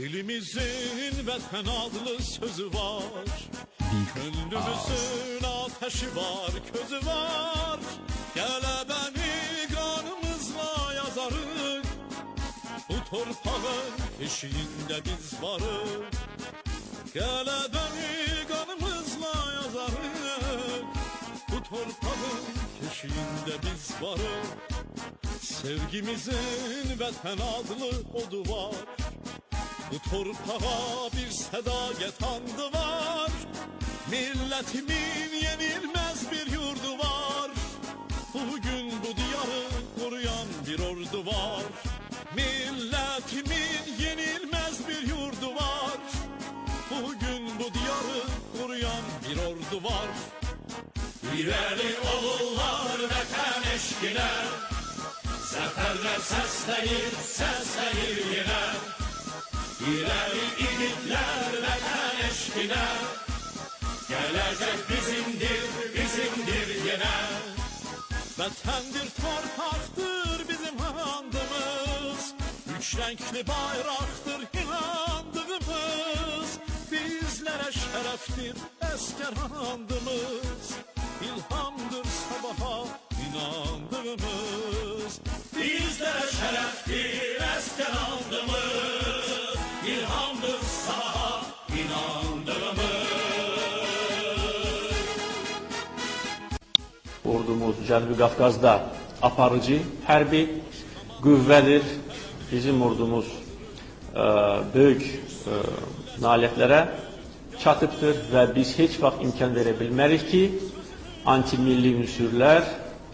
Dilimizin vətən adlı sözü var, gönlümüzün ateşi var, közü var. Qələbəni qanımızla yazarıq, bu torpağın eşiğində biz varıq. Qələbəni qanımızla yazarıq, bu torpağın eşiğində biz varıq. Sevgimizin vətən adlı odu var, bu torpağa bir sədaqət andı var. Milletimin yenilmez bir yurdu var, bugün bu diyarı koruyan bir ordu var. Milletimin yenilmez bir yurdu var, bugün bu diyarı koruyan bir ordu var. İleri oğullar vətən eşqinə, zəfərlər səsləyir yenə. İleri igidlər vətən eşqinə, gelecek bizimdir yenə. Vətəndir, torpaqdır bizim andımız, üç renkli bayraqdır inandığımız. Bizlere şərəfdir əskər andımız, ilhamdır sabaha inandığımız. Bizlere şərəfdir əskər andımız, ilhamdır sabaha inandığımız. Ordumuz Cənubi Qafqazda aparıcı hərbi qüvvədir. Bizim ordumuz böyük nailiyyətlərə çatıbdır və biz heç vaxt imkan verə bilmərik ki, anti-milli ünsürlər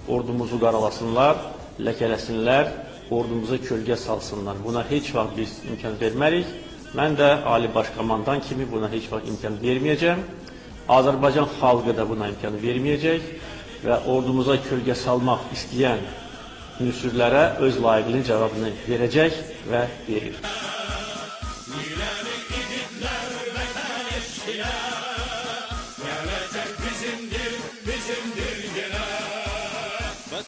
ordumuzu qaralasınlar, ləkələsinlər, ordumuza kölgə salsınlar. Buna heç vaxt biz imkan vermərik. Mən də Ali Başkomandan kimi buna heç vaxt imkan verməyəcəm. Azərbaycan xalqı da buna imkan verməyəcək və ordumuza kölgə salmaq istəyən ünsürlərə öz layiqli cavabını verəcək və verir.